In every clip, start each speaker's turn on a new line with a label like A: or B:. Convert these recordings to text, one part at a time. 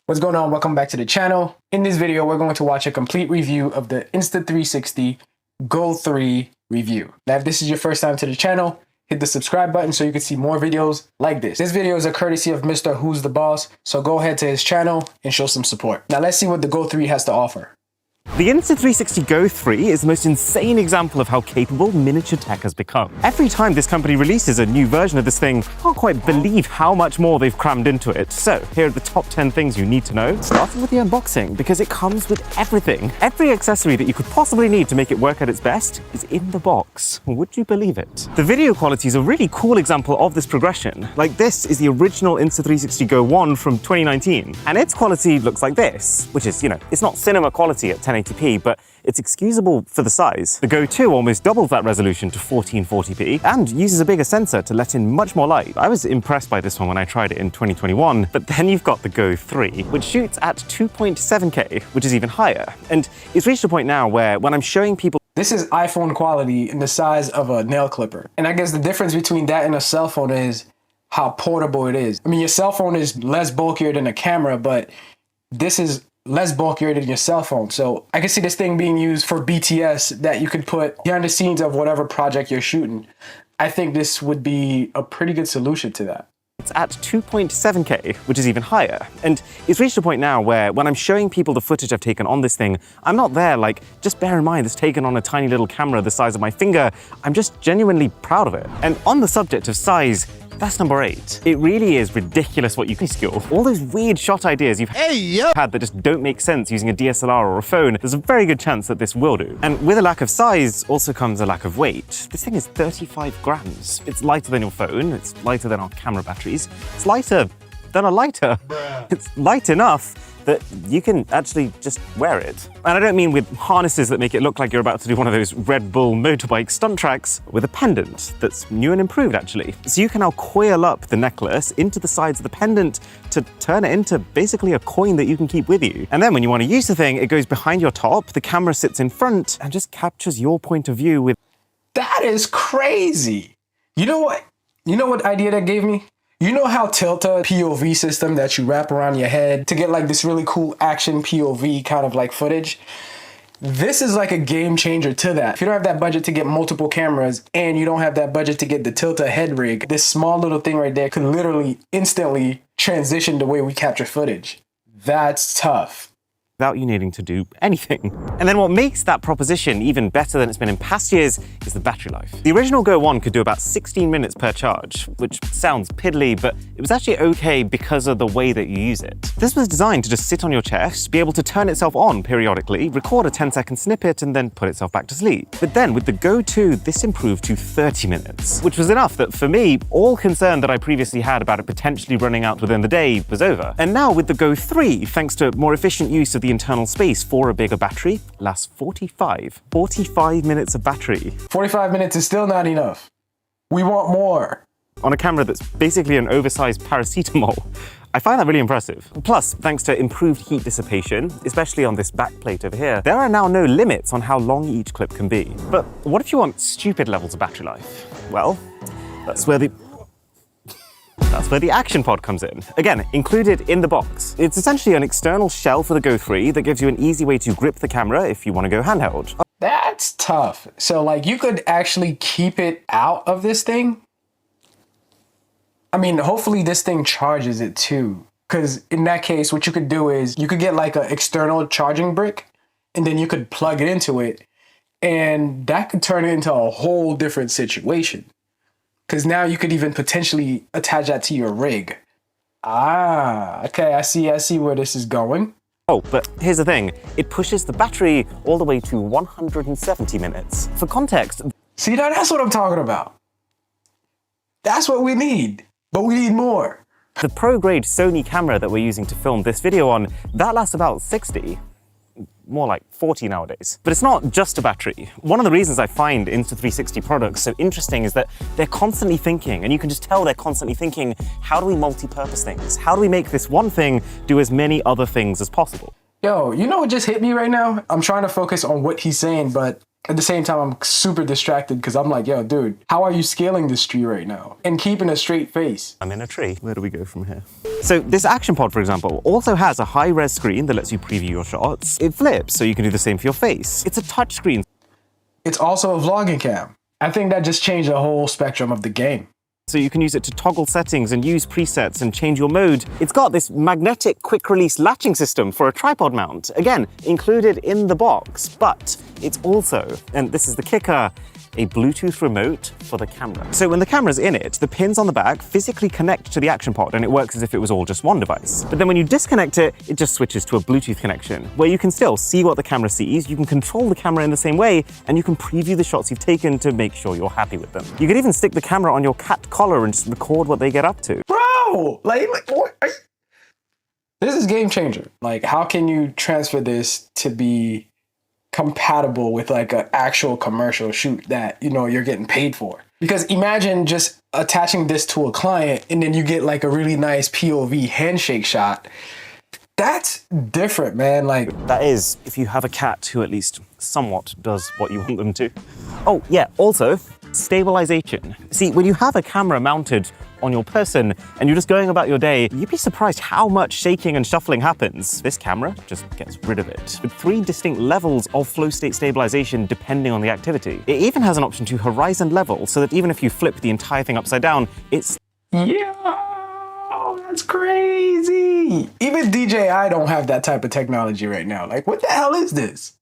A: What's going on? Welcome back to the channel. In this video, we're going to watch a complete review of the Insta360 Go 3 review. Now, if this is your first time to the channel, hit the subscribe button so you can see more videos like this. This video is a courtesy of Mr. Who's the Boss, so go ahead to his channel and show some support. Now, let's see what the Go 3 has to offer.
B: The Insta360 Go 3 is the most insane example of how capable miniature tech has become. Every time this company releases a new version of this thing, I can't quite believe how much more they've crammed into it. So here are the top 10 things you need to know, starting with the unboxing, because it comes with everything. Every accessory that you could possibly need to make it work at its best is in the box. Would you believe it? The video quality is a really cool example of this progression. Like, this is the original Insta360 Go 1 from 2019, and its quality looks like this, which is, it's not cinema quality at 1080p, but it's excusable for the size. The Go 2 almost doubles that resolution to 1440p and uses a bigger sensor to let in much more light. I was impressed by this one when I tried it in 2021, but then you've got the Go 3, which shoots at 2.7K, which is even higher. And it's reached a point now where when I'm showing people,
A: this is iPhone quality in the size of a nail clipper. And I guess the difference between that and a cell phone is how portable it is. I mean, your cell phone is less bulkier than a camera, but this is less bulkier than your cell phone. So I can see this thing being used for BTS that you could put behind the scenes of whatever project you're shooting. I think this would be a pretty good solution to that.
B: It's at 2.7K, which is even higher. And it's reached a point now where when I'm showing people the footage I've taken on this thing, I'm not there like, just bear in mind it's taken on a tiny little camera the size of my finger. I'm just genuinely proud of it. And on the subject of size, that's number 8. It really is ridiculous what you can skill. All those weird shot ideas you've had that just don't make sense using a DSLR or a phone, there's a very good chance that this will do. And with a lack of size also comes a lack of weight. This thing is 35 grams. It's lighter than your phone, it's lighter than our camera batteries, it's lighter than a lighter. It's light enough that you can actually just wear it. And I don't mean with harnesses that make it look like you're about to do one of those Red Bull motorbike stunt tracks, with a pendant that's new and improved actually. So you can now coil up the necklace into the sides of the pendant to turn it into basically a coin that you can keep with you. And then when you want to use the thing, it goes behind your top, the camera sits in front and just captures your point of view with...
A: That is crazy. You know what idea that gave me? You know how Tilta POV system that you wrap around your head to get like this really cool action POV kind of like footage? This is like a game changer to that. If you don't have that budget to get multiple cameras and you don't have that budget to get the Tilta head rig, this small little thing right there could literally instantly transition the way we capture footage. That's tough.
B: Without you needing to do anything. And then what makes that proposition even better than it's been in past years is the battery life. The original Go 1 could do about 16 minutes per charge, which sounds piddly, but it was actually okay because of the way that you use it. This was designed to just sit on your chest, be able to turn itself on periodically, record a 10-second snippet, and then put itself back to sleep. But then with the Go 2, this improved to 30 minutes, which was enough that for me, all concern that I previously had about it potentially running out within the day was over. And now with the Go 3, thanks to more efficient use of the internal space for a bigger battery, lasts 45 minutes of battery.
A: 45 minutes is still not enough. We want more.
B: On a camera that's basically an oversized paracetamol. I find that really impressive. Plus, thanks to improved heat dissipation, especially on this back plate over here, there are now no limits on how long each clip can be. But what if you want stupid levels of battery life? Well, that's where the action pod comes in. Again, included in the box. It's essentially an external shell for the Go 3 that gives you an easy way to grip the camera if you want to go handheld.
A: That's tough. So like you could actually keep it out of this thing? I mean, hopefully this thing charges it too. Because in that case, what you could do is you could get like an external charging brick and then you could plug it into it. And that could turn it into a whole different situation. Because now you could even potentially attach that to your rig. Ah, okay, I see where this is going.
B: Oh, but here's the thing. It pushes the battery all the way to 170 minutes. For context...
A: See, now that's what I'm talking about. That's what we need, but we need more.
B: The pro-grade Sony camera that we're using to film this video on, that lasts about 60. More like 40 nowadays. But it's not just a battery. One of the reasons I find Insta360 products so interesting is that they're constantly thinking, and you can just tell they're constantly thinking, how do we multi-purpose things? How do we make this one thing do as many other things as possible?
A: Yo, you know what just hit me right now? I'm trying to focus on what he's saying, but At the same time, I'm super distracted because I'm like, yo, dude, how are you scaling this tree right now and keeping a straight face?
B: I'm in a tree. Where do we go from here? So this action pod, for example, also has a high-res screen that lets you preview your shots. It flips, so you can do the same for your face. It's a touch screen.
A: It's also a vlogging cam. I think that just changed the whole spectrum of the game.
B: So you can use it to toggle settings and use presets and change your mode. It's got this magnetic quick release latching system for a tripod mount. Again, included in the box, but it's also, and this is the kicker, a Bluetooth remote for the camera. So when the camera's in it, the pins on the back physically connect to the action pod and it works as if it was all just one device. But then when you disconnect it, it just switches to a Bluetooth connection where you can still see what the camera sees, you can control the camera in the same way, and you can preview the shots you've taken to make sure you're happy with them. You could even stick the camera on your cat collar and just record what they get up to.
A: Bro, like what? This is game changer. Like, how can you transfer this to be compatible with like an actual commercial shoot that, you know, you're getting paid for? Because imagine just attaching this to a client and then you get like a really nice POV handshake shot. That's different, man. Like,
B: that is, if you have a cat who at least somewhat does what you want them to. Oh yeah, also, stabilization. See, when you have a camera mounted on your person and you're just going about your day, you'd be surprised how much shaking and shuffling happens. This camera just gets rid of it. With 3 distinct levels of flow state stabilization depending on the activity. It even has an option to horizon level so that even if you flip the entire thing upside down, it's...
A: Yeah, that's crazy. Even DJI don't have that type of technology right now. Like, what the hell is this?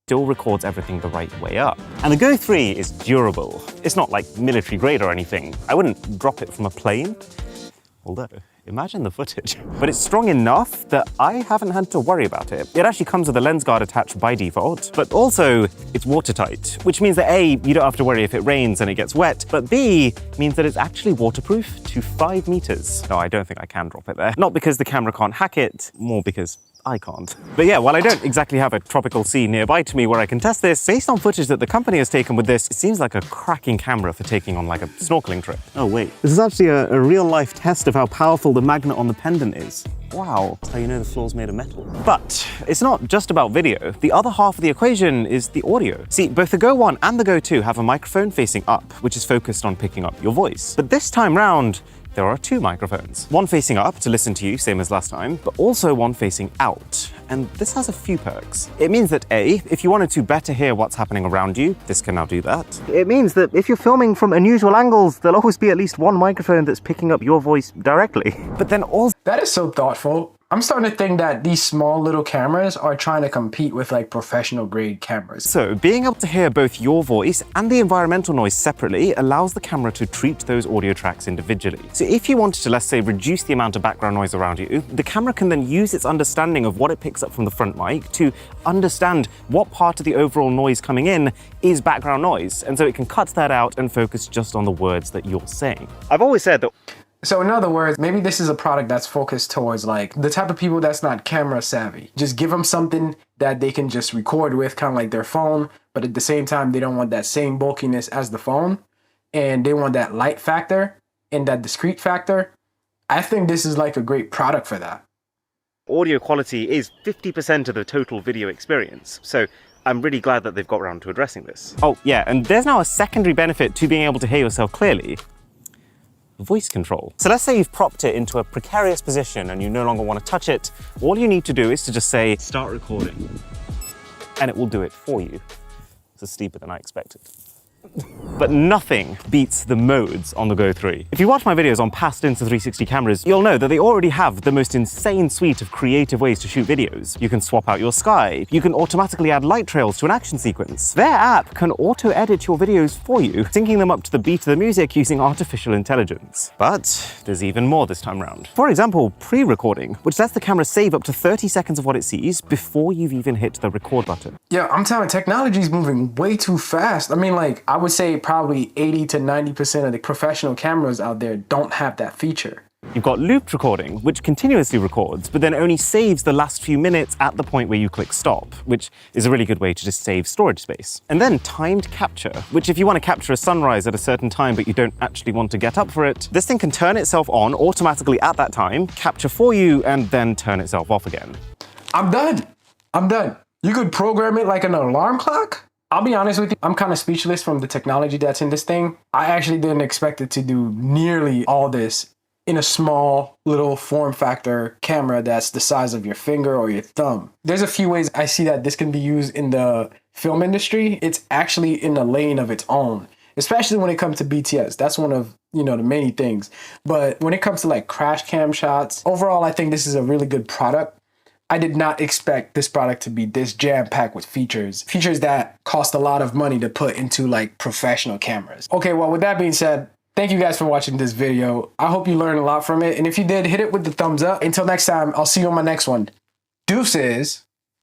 B: Still records everything the right way up. And the Go 3 is durable. It's not like military grade or anything. I wouldn't drop it from a plane. Although, imagine the footage. But it's strong enough that I haven't had to worry about it. It actually comes with a lens guard attached by default, but also it's watertight, which means that A, you don't have to worry if it rains and it gets wet, but B, means that it's actually waterproof to 5 meters. No, I don't think I can drop it there. Not because the camera can't hack it, more because I can't. But yeah, while I don't exactly have a tropical sea nearby to me where I can test this, based on footage that the company has taken with this, it seems like a cracking camera for taking on like a snorkeling trip. Oh wait, this is actually a real life test of how powerful the magnet on the pendant is. Wow, that's how you know the floor's made of metal. But it's not just about video. The other half of the equation is the audio. See, both the Go 1 and the Go 2 have a microphone facing up, which is focused on picking up your voice. But this time round, there are 2 microphones. One facing up to listen to you, same as last time, but also one facing out. And this has a few perks. It means that A, if you wanted to better hear what's happening around you, this can now do that. It means that if you're filming from unusual angles, there'll always be at least one microphone that's picking up your voice directly. But then also...
A: That is so thoughtful. I'm starting to think that these small little cameras are trying to compete with like professional grade cameras.
B: So being able to hear both your voice and the environmental noise separately allows the camera to treat those audio tracks individually. So if you wanted to, let's say, reduce the amount of background noise around you, the camera can then use its understanding of what it picks up from the front mic to understand what part of the overall noise coming in is background noise. And so it can cut that out and focus just on the words that you're saying. I've always said that...
A: So in other words, maybe this is a product that's focused towards like the type of people that's not camera savvy. Just give them something that they can just record with, kind of like their phone, but at the same time, they don't want that same bulkiness as the phone. And they want that light factor and that discrete factor. I think this is like a great product for that.
B: Audio quality is 50% of the total video experience. So I'm really glad that they've got around to addressing this. Oh yeah, and there's now a secondary benefit to being able to hear yourself clearly. Voice control. So let's say you've propped it into a precarious position and you no longer want to touch it. All you need to do is to just say, start recording, and it will do it for you. This is steeper than I expected. But nothing beats the modes on the Go 3. If you watch my videos on past Insta360 cameras, you'll know that they already have the most insane suite of creative ways to shoot videos. You can swap out your sky, you can automatically add light trails to an action sequence. Their app can auto-edit your videos for you, syncing them up to the beat of the music using artificial intelligence. But there's even more this time around. For example, pre-recording, which lets the camera save up to 30 seconds of what it sees before you've even hit the record button.
A: Yeah, I'm telling you, technology's moving way too fast. I mean, like, I would say probably 80 to 90% of the professional cameras out there don't have that feature.
B: You've got looped recording, which continuously records, but then only saves the last few minutes at the point where you click stop, which is a really good way to just save storage space. And then timed capture, which if you want to capture a sunrise at a certain time, but you don't actually want to get up for it, this thing can turn itself on automatically at that time, capture for you, and then turn itself off again.
A: I'm done. I'm done. You could program it like an alarm clock? I'll be honest with you, I'm kind of speechless from the technology that's in this thing. I actually didn't expect it to do nearly all this in a small little form factor camera that's the size of your finger or your thumb. There's a few ways I see that this can be used in the film industry. It's actually in a lane of its own, especially when it comes to BTS. That's one of, you know, the many things. But when it comes to like crash cam shots, overall, I think this is a really good product. I did not expect this product to be this jam-packed with features that cost a lot of money to put into like professional cameras. Okay, well, with that being said, thank you guys for watching this video. I hope you learned a lot from it. And if you did, hit it with the thumbs up. Until next time, I'll see you on my next one. Deuces.